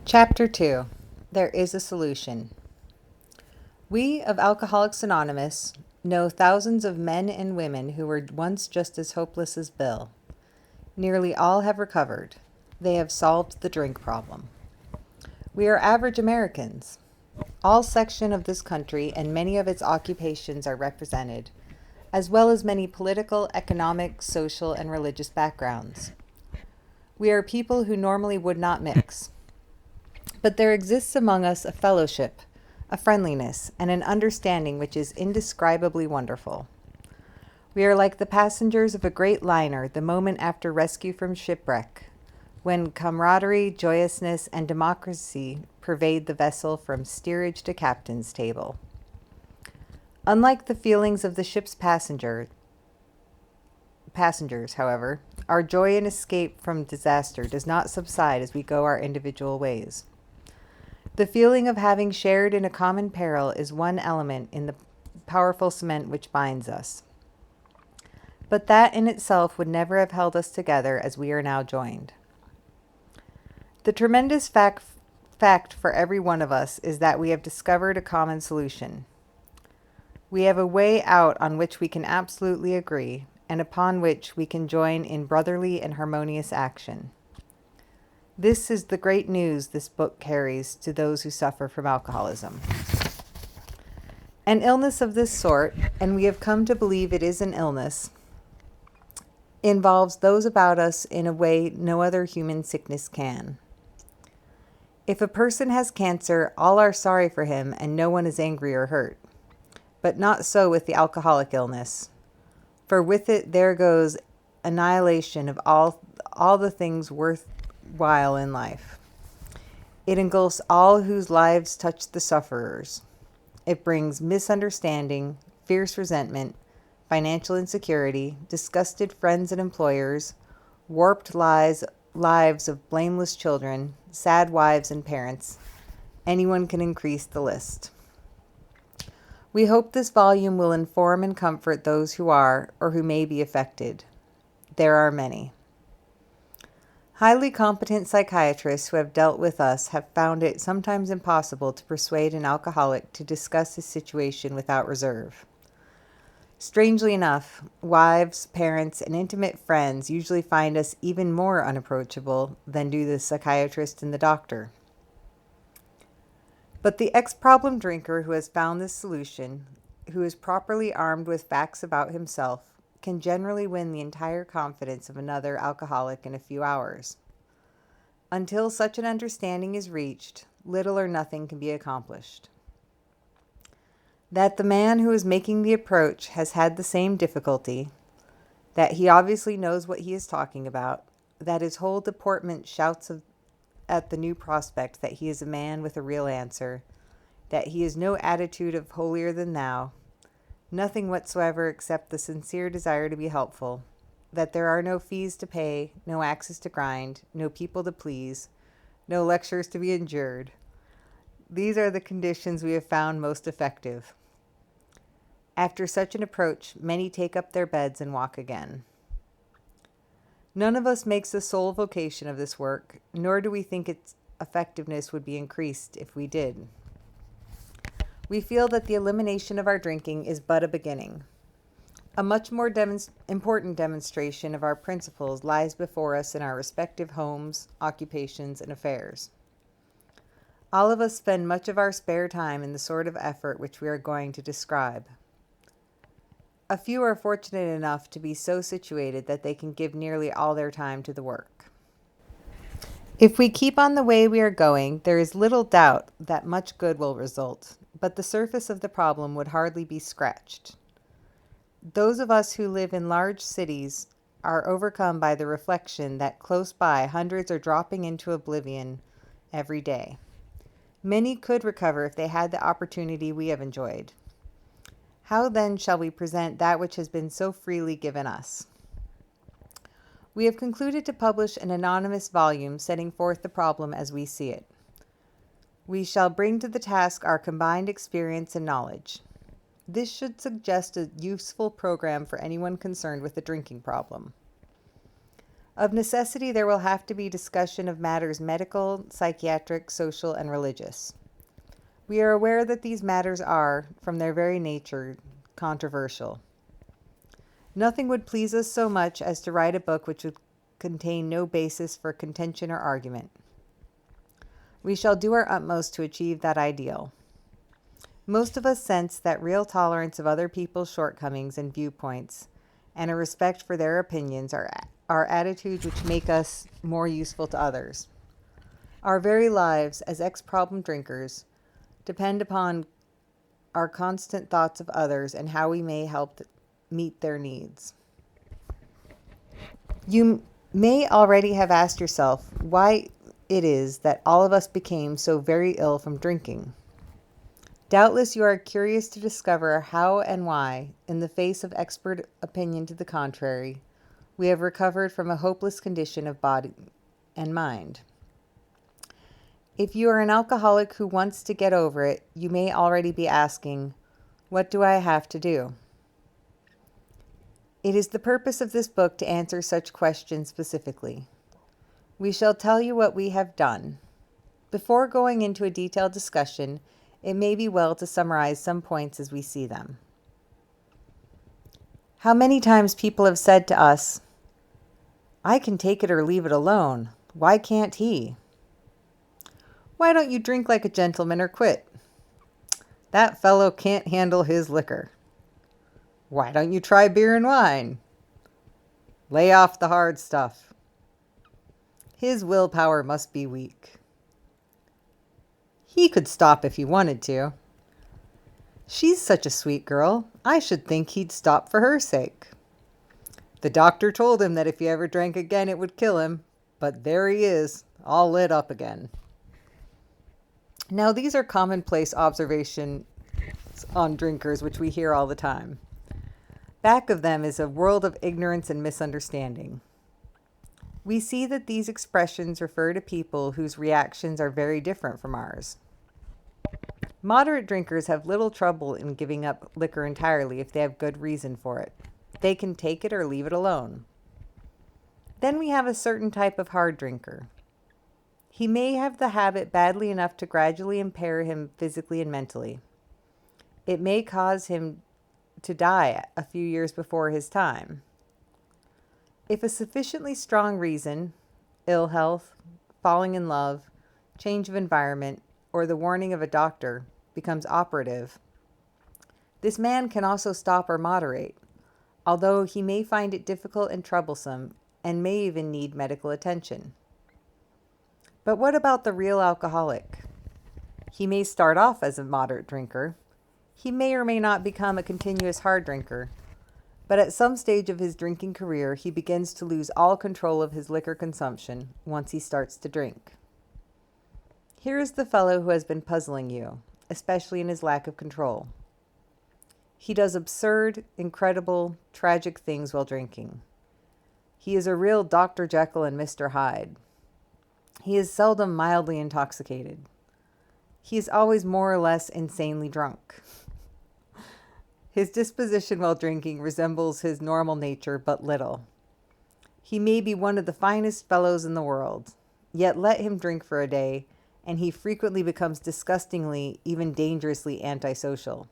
Chapter 2. There is a solution. We of Alcoholics Anonymous know thousands of men and women who were once just as hopeless as Bill. Nearly all have recovered. They have solved the drink problem. We are average Americans. All sections of this country and many of its occupations are represented, as well as many political, economic, social, and religious backgrounds. We are people who normally would not mix. But there exists among us a fellowship, a friendliness, and an understanding which is indescribably wonderful. We are like the passengers of a great liner the moment after rescue from shipwreck, when camaraderie, joyousness, and democracy pervade the vessel from steerage to captain's table. Unlike the feelings of the ship's passengers, however, our joy in escape from disaster does not subside as we go our individual ways. The feeling of having shared in a common peril is one element in the powerful cement which binds us. But that in itself would never have held us together as we are now joined. The tremendous fact for every one of us is that we have discovered a common solution. We have a way out on which we can absolutely agree, and upon which we can join in brotherly and harmonious action. This is the great news this book carries to those who suffer from alcoholism. An illness of this sort, and we have come to believe it is an illness, involves those about us in a way no other human sickness can. If a person has cancer, all are sorry for him and no one is angry or hurt. But not so with the alcoholic illness, for with it there goes annihilation of all the things worthwhile in life. It engulfs all whose lives touch the sufferers. It brings misunderstanding, fierce resentment, financial insecurity, disgusted friends and employers, warped lives of blameless children, sad wives and parents. Anyone can increase the list. We hope this volume will inform and comfort those who are or who may be affected. There are many. Highly competent psychiatrists who have dealt with us have found it sometimes impossible to persuade an alcoholic to discuss his situation without reserve. Strangely enough, wives, parents, and intimate friends usually find us even more unapproachable than do the psychiatrist and the doctor. But the ex-problem drinker who has found this solution, who is properly armed with facts about himself, can generally win the entire confidence of another alcoholic in a few hours. Until such an understanding is reached, little or nothing can be accomplished. That the man who is making the approach has had the same difficulty, that he obviously knows what he is talking about, that his whole deportment shouts at the new prospect that he is a man with a real answer, that he has no attitude of holier than thou, nothing whatsoever except the sincere desire to be helpful, that there are no fees to pay, no axes to grind, no people to please, no lectures to be endured. These are the conditions we have found most effective. After such an approach, many take up their beds and walk again. None of us makes the sole vocation of this work, nor do we think its effectiveness would be increased if we did. We feel that the elimination of our drinking is but a beginning. A much more important demonstration of our principles lies before us in our respective homes, occupations, and affairs. All of us spend much of our spare time in the sort of effort which we are going to describe. A few are fortunate enough to be so situated that they can give nearly all their time to the work. If we keep on the way we are going, there is little doubt that much good will result, but the surface of the problem would hardly be scratched. Those of us who live in large cities are overcome by the reflection that close by hundreds are dropping into oblivion every day. Many could recover if they had the opportunity we have enjoyed. How then shall we present that which has been so freely given us? We have concluded to publish an anonymous volume setting forth the problem as we see it. We shall bring to the task our combined experience and knowledge. This should suggest a useful program for anyone concerned with the drinking problem. Of necessity, there will have to be discussion of matters medical, psychiatric, social, and religious. We are aware that these matters are, from their very nature, controversial. Nothing would please us so much as to write a book which would contain no basis for contention or argument. We shall do our utmost to achieve that ideal. Most of us sense that real tolerance of other people's shortcomings and viewpoints and a respect for their opinions are attitudes which make us more useful to others. Our very lives as ex-problem drinkers depend upon our constant thoughts of others and how we may help meet their needs. You may already have asked yourself why it is that all of us became so very ill from drinking. Doubtless you are curious to discover how and why, in the face of expert opinion to the contrary, we have recovered from a hopeless condition of body and mind. If you are an alcoholic who wants to get over it, you may already be asking, what do I have to do? It is the purpose of this book to answer such questions specifically. We shall tell you what we have done. Before going into a detailed discussion, it may be well to summarize some points as we see them. How many times people have said to us, I can take it or leave it alone. Why can't he? Why don't you drink like a gentleman or quit? That fellow can't handle his liquor. Why don't you try beer and wine? Lay off the hard stuff. His willpower must be weak. He could stop if he wanted to. She's such a sweet girl. I should think he'd stop for her sake. The doctor told him that if he ever drank again, it would kill him. But there he is, all lit up again. Now, these are commonplace observations on drinkers, which we hear all the time. Back of them is a world of ignorance and misunderstanding. We see that these expressions refer to people whose reactions are very different from ours. Moderate drinkers have little trouble in giving up liquor entirely if they have good reason for it. They can take it or leave it alone. Then we have a certain type of hard drinker. He may have the habit badly enough to gradually impair him physically and mentally. It may cause him to die a few years before his time. If a sufficiently strong reason, ill health, falling in love, change of environment, or the warning of a doctor becomes operative, this man can also stop or moderate, although he may find it difficult and troublesome and may even need medical attention. But what about the real alcoholic? He may start off as a moderate drinker. He may or may not become a continuous hard drinker. But at some stage of his drinking career, he begins to lose all control of his liquor consumption once he starts to drink. Here is the fellow who has been puzzling you, especially in his lack of control. He does absurd, incredible, tragic things while drinking. He is a real Dr. Jekyll and Mr. Hyde. He is seldom mildly intoxicated. He is always more or less insanely drunk. His disposition while drinking resembles his normal nature but little. He may be one of the finest fellows in the world, yet let him drink for a day, and he frequently becomes disgustingly, even dangerously antisocial.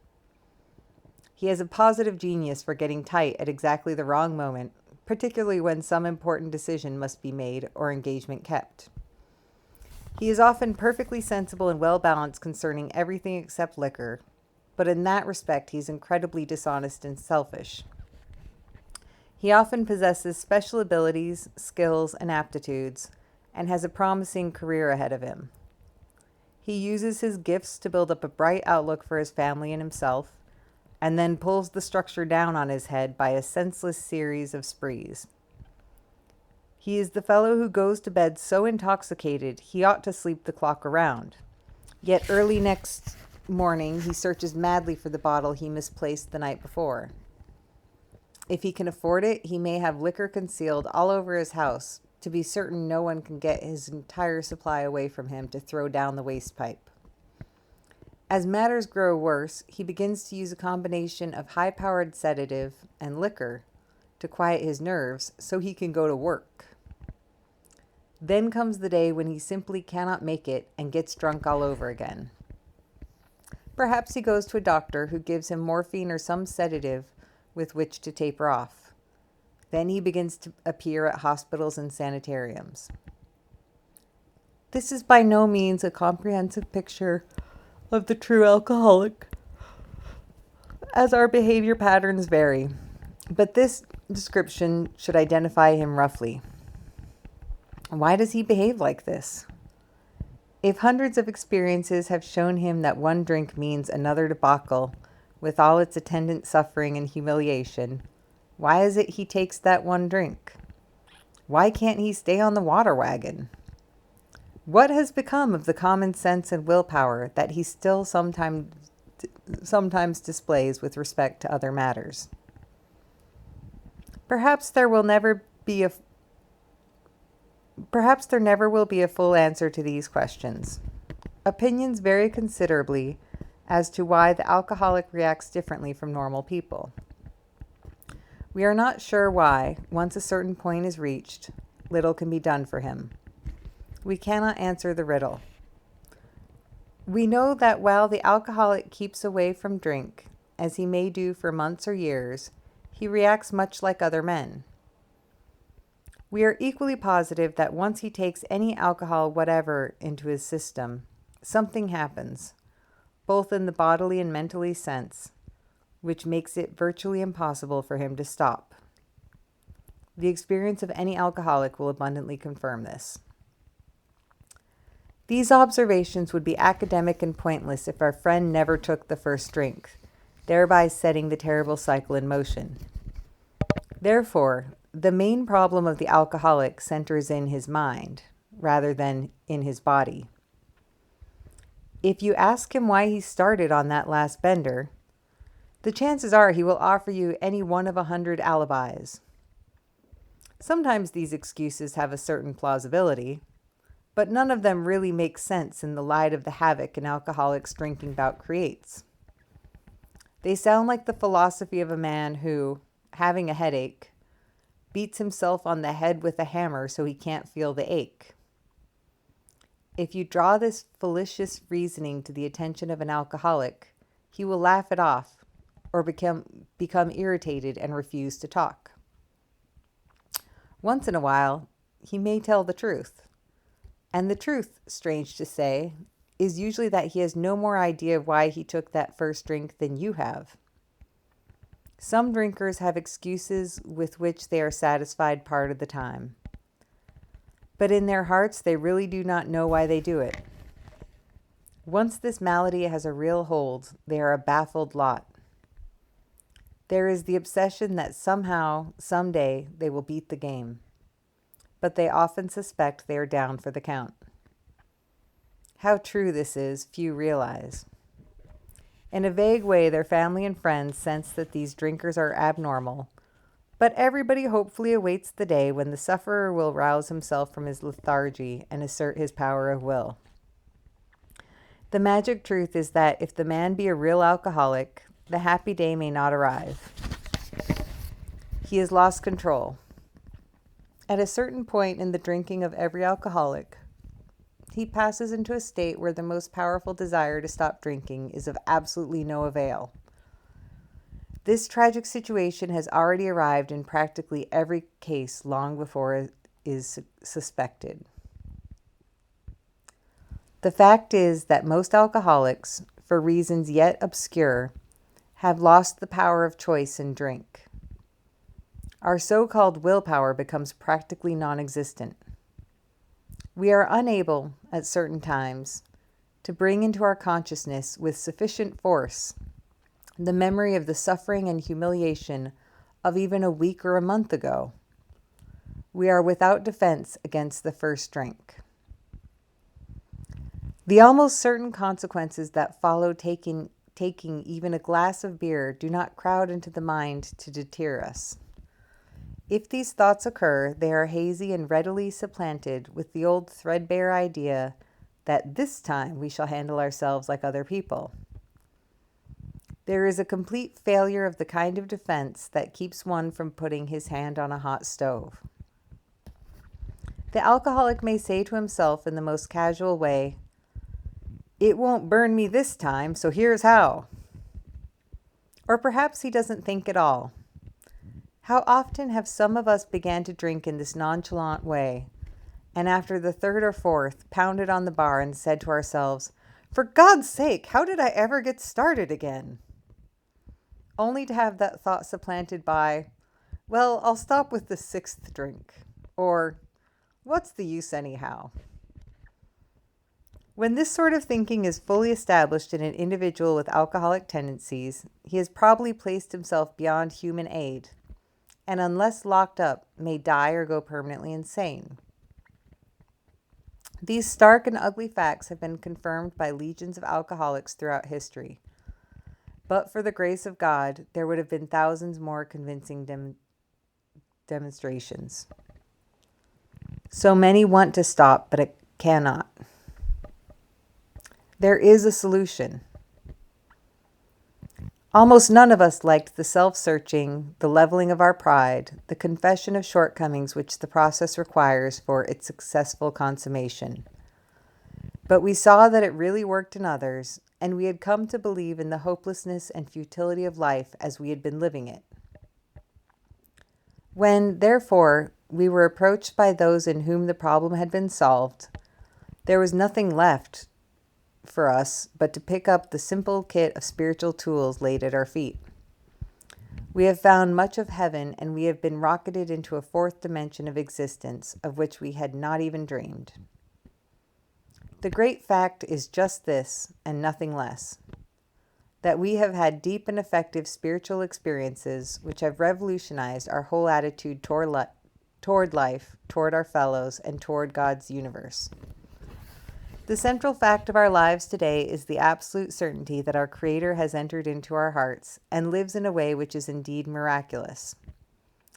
He has a positive genius for getting tight at exactly the wrong moment, particularly when some important decision must be made or engagement kept. He is often perfectly sensible and well-balanced concerning everything except liquor, but in that respect he is incredibly dishonest and selfish. He often possesses special abilities, skills, and aptitudes, and has a promising career ahead of him. He uses his gifts to build up a bright outlook for his family and himself, and then pulls the structure down on his head by a senseless series of sprees. He is the fellow who goes to bed so intoxicated he ought to sleep the clock around. Yet early next morning he searches madly for the bottle he misplaced the night before. If he can afford it, he may have liquor concealed all over his house to be certain no one can get his entire supply away from him to throw down the waste pipe. As matters grow worse, he begins to use a combination of high-powered sedative and liquor to quiet his nerves so he can go to work. Then comes the day when he simply cannot make it and gets drunk all over again. Perhaps he goes to a doctor who gives him morphine or some sedative with which to taper off. Then he begins to appear at hospitals and sanitariums. This is by no means a comprehensive picture of the true alcoholic, as our behavior patterns vary, but this description should identify him roughly. Why does he behave like this? If hundreds of experiences have shown him that one drink means another debacle, with all its attendant suffering and humiliation, why is it he takes that one drink? Why can't he stay on the water wagon? What has become of the common sense and willpower that he still sometimes displays with respect to other matters? Perhaps there never will be a full answer to these questions. Opinions vary considerably as to why the alcoholic reacts differently from normal people. We are not sure why, once a certain point is reached, little can be done for him. We cannot answer the riddle. We know that while the alcoholic keeps away from drink, as he may do for months or years, he reacts much like other men. We are equally positive that once he takes any alcohol whatever into his system, something happens, both in the bodily and mentally sense, which makes it virtually impossible for him to stop. The experience of any alcoholic will abundantly confirm this. These observations would be academic and pointless if our friend never took the first drink, thereby setting the terrible cycle in motion. Therefore, the main problem of the alcoholic centers in his mind, rather than in his body. If you ask him why he started on that last bender, the chances are he will offer you any one of 100 alibis. Sometimes these excuses have a certain plausibility, but none of them really make sense in the light of the havoc an alcoholic's drinking bout creates. They sound like the philosophy of a man who, having a headache, beats himself on the head with a hammer so he can't feel the ache. If you draw this fallacious reasoning to the attention of an alcoholic, he will laugh it off or become irritated and refuse to talk. Once in a while, he may tell the truth. And the truth, strange to say, is usually that he has no more idea of why he took that first drink than you have. Some drinkers have excuses with which they are satisfied part of the time. But in their hearts, they really do not know why they do it. Once this malady has a real hold, they are a baffled lot. There is the obsession that somehow, someday, they will beat the game. But they often suspect they are down for the count. How true this is, few realize. In a vague way, their family and friends sense that these drinkers are abnormal, but everybody hopefully awaits the day when the sufferer will rouse himself from his lethargy and assert his power of will. The magic truth is that if the man be a real alcoholic, the happy day may not arrive. He has lost control. At a certain point in the drinking of every alcoholic, he passes into a state where the most powerful desire to stop drinking is of absolutely no avail. This tragic situation has already arrived in practically every case long before it is suspected. The fact is that most alcoholics, for reasons yet obscure, have lost the power of choice in drink. Our so-called willpower becomes practically non-existent. We are unable, at certain times, to bring into our consciousness with sufficient force the memory of the suffering and humiliation of even a week or a month ago. We are without defense against the first drink. The almost certain consequences that follow taking even a glass of beer do not crowd into the mind to deter us. If these thoughts occur, they are hazy and readily supplanted with the old threadbare idea that this time we shall handle ourselves like other people. There is a complete failure of the kind of defense that keeps one from putting his hand on a hot stove. The alcoholic may say to himself in the most casual way, "It won't burn me this time, so here's how." Or perhaps he doesn't think at all. How often have some of us began to drink in this nonchalant way, and after the third or fourth, pounded on the bar and said to ourselves, "For God's sake, how did I ever get started again?" Only to have that thought supplanted by, "Well, I'll stop with the sixth drink," or "What's the use anyhow?" When this sort of thinking is fully established in an individual with alcoholic tendencies, he has probably placed himself beyond human aid, and unless locked up, may die or go permanently insane. These stark and ugly facts have been confirmed by legions of alcoholics throughout history. But for the grace of God, there would have been thousands more convincing demonstrations. So many want to stop, but it cannot. There is a solution. Almost none of us liked the self-searching, the leveling of our pride, the confession of shortcomings which the process requires for its successful consummation. But we saw that it really worked in others, and we had come to believe in the hopelessness and futility of life as we had been living it. When, therefore, we were approached by those in whom the problem had been solved, there was nothing left for us but to pick up the simple kit of spiritual tools laid at our feet. We have found much of heaven, and we have been rocketed into a fourth dimension of existence of which we had not even dreamed. The great fact is just this, and nothing less, that we have had deep and effective spiritual experiences which have revolutionized our whole attitude toward life, toward our fellows, and toward God's universe. The central fact of our lives today is the absolute certainty that our Creator has entered into our hearts and lives in a way which is indeed miraculous.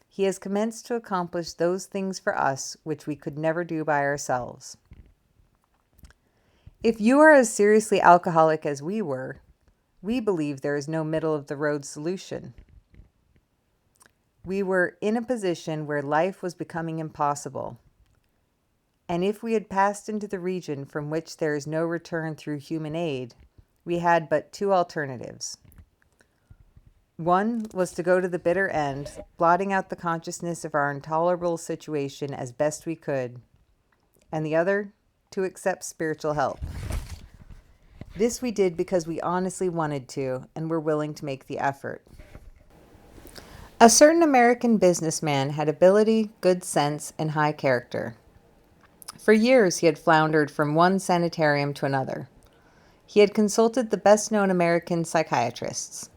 He has commenced to accomplish those things for us which we could never do by ourselves. If you are as seriously alcoholic as we were, we believe there is no middle-of-the-road solution. We were in a position where life was becoming impossible. And if we had passed into the region from which there is no return through human aid, we had but two alternatives. One was to go to the bitter end, blotting out the consciousness of our intolerable situation as best we could, and the other, to accept spiritual help. This we did because we honestly wanted to and were willing to make the effort. A certain American businessman had ability, good sense, and high character. For years he had floundered from one sanitarium to another. He had consulted the best-known American psychiatrists.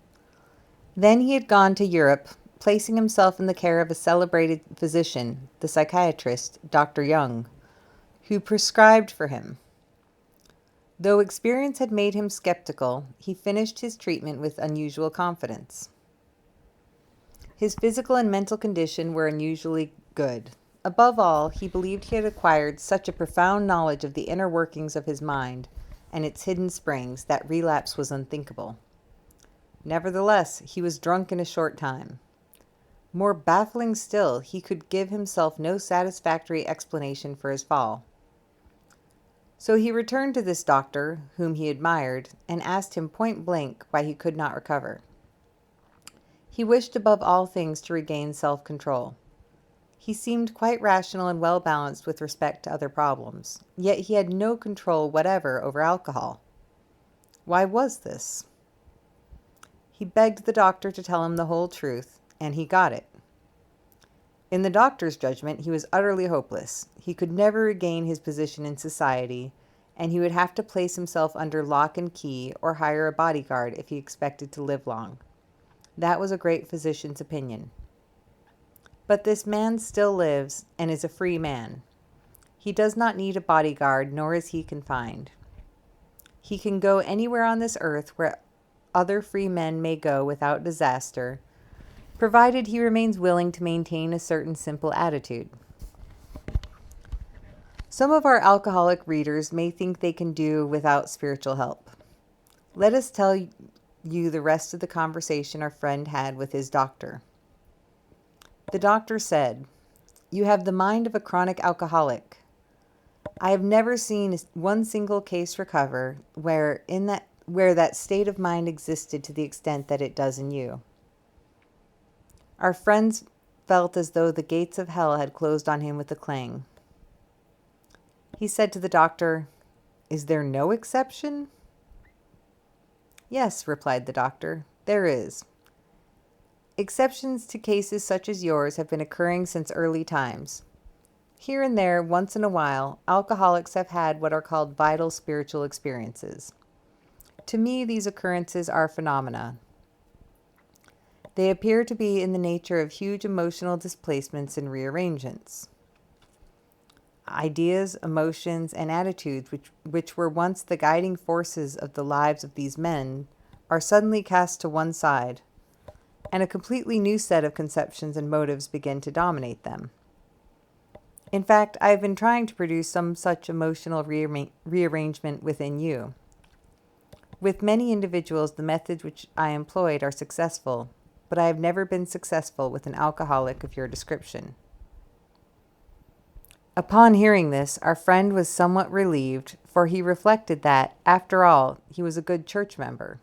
Then he had gone to Europe, placing himself in the care of a celebrated physician, the psychiatrist, Dr. Jung, who prescribed for him. Though experience had made him skeptical, he finished his treatment with unusual confidence. His physical and mental condition were unusually good. Above all, he believed he had acquired such a profound knowledge of the inner workings of his mind and its hidden springs that relapse was unthinkable. Nevertheless, he was drunk in a short time. More baffling still, he could give himself no satisfactory explanation for his fall. So he returned to this doctor, whom he admired, and asked him point blank why he could not recover. He wished above all things to regain self-control. He seemed quite rational and well-balanced with respect to other problems, yet he had no control whatever over alcohol. Why was this? He begged the doctor to tell him the whole truth, and he got it. In the doctor's judgment, he was utterly hopeless. He could never regain his position in society, and he would have to place himself under lock and key or hire a bodyguard if he expected to live long. That was a great physician's opinion. But this man still lives and is a free man. He does not need a bodyguard, nor is he confined. He can go anywhere on this earth where other free men may go without disaster, provided he remains willing to maintain a certain simple attitude. Some of our alcoholic readers may think they can do without spiritual help. Let us tell you the rest of the conversation our friend had with his doctor. The doctor said, You have the mind of a chronic alcoholic. I have never seen one single case recover where that state of mind existed to the extent that it does in you. Our friends felt as though the gates of hell had closed on him with a clang. He said to the doctor, "Is there no exception?" "Yes," replied the doctor, "there is. Exceptions to cases such as yours have been occurring since early times. Here and there, once in a while, alcoholics have had what are called vital spiritual experiences. To me, these occurrences are phenomena. They appear to be in the nature of huge emotional displacements and rearrangements. Ideas, emotions, and attitudes which were once the guiding forces of the lives of these men are suddenly cast to one side, and a completely new set of conceptions and motives begin to dominate them. In fact, I have been trying to produce some such emotional rearrangement within you. With many individuals, the methods which I employed are successful, but I have never been successful with an alcoholic of your description." Upon hearing this, our friend was somewhat relieved, for he reflected that, after all, he was a good church member.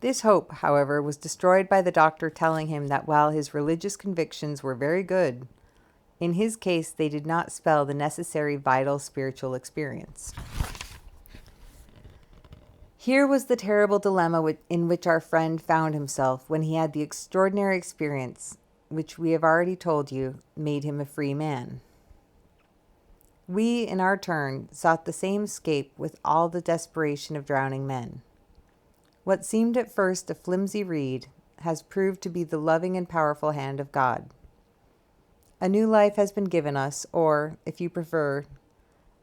This hope, however, was destroyed by the doctor telling him that while his religious convictions were very good, in his case they did not spell the necessary vital spiritual experience. Here was the terrible dilemma in which our friend found himself when he had the extraordinary experience, which we have already told you, made him a free man. We, in our turn, sought the same escape with all the desperation of drowning men. What seemed at first a flimsy reed has proved to be the loving and powerful hand of God. A new life has been given us, or, if you prefer,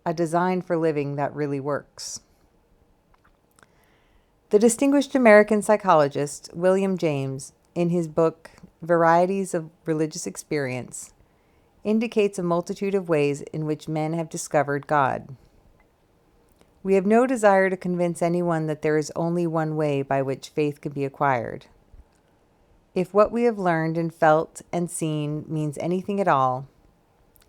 a design for living that really works. The distinguished American psychologist William James, in his book Varieties of Religious Experience, indicates a multitude of ways in which men have discovered God. We have no desire to convince anyone that there is only one way by which faith can be acquired. If what we have learned and felt and seen means anything at all,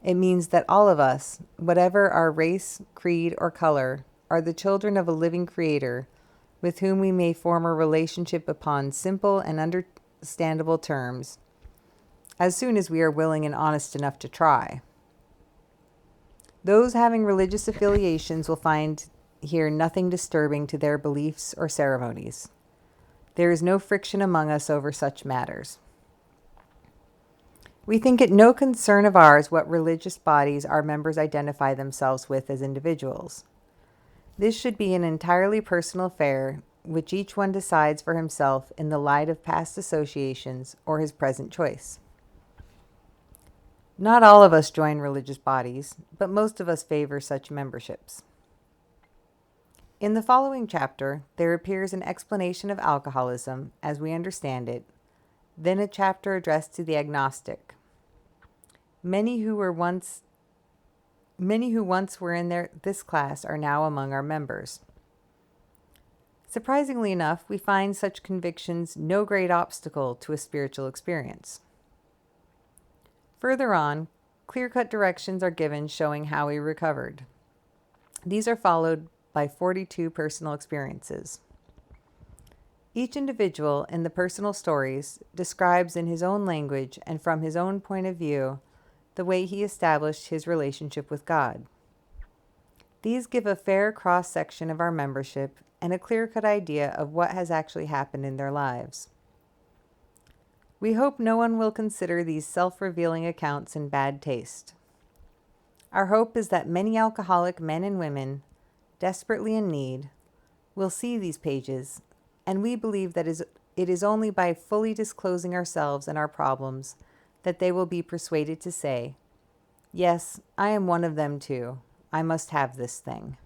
it means that all of us, whatever our race, creed, or color, are the children of a living Creator with whom we may form a relationship upon simple and understandable terms, as soon as we are willing and honest enough to try. Those having religious affiliations will find here nothing disturbing to their beliefs or ceremonies. There is no friction among us over such matters. We think it no concern of ours what religious bodies our members identify themselves with as individuals. This should be an entirely personal affair, which each one decides for himself in the light of past associations or his present choice. Not all of us join religious bodies, but most of us favor such memberships. In the following chapter, there appears an explanation of alcoholism as we understand it, then a chapter addressed to the agnostic. Many who once were in this class are now among our members. Surprisingly enough, we find such convictions no great obstacle to a spiritual experience. Further on, clear-cut directions are given showing how we recovered. These are followed by 42 personal experiences. Each individual in the personal stories describes in his own language and from his own point of view the way he established his relationship with God. These give a fair cross-section of our membership and a clear-cut idea of what has actually happened in their lives. We hope no one will consider these self-revealing accounts in bad taste. Our hope is that many alcoholic men and women, desperately in need, will see these pages, and we believe that it is only by fully disclosing ourselves and our problems that they will be persuaded to say, "Yes, I am one of them too. I must have this thing."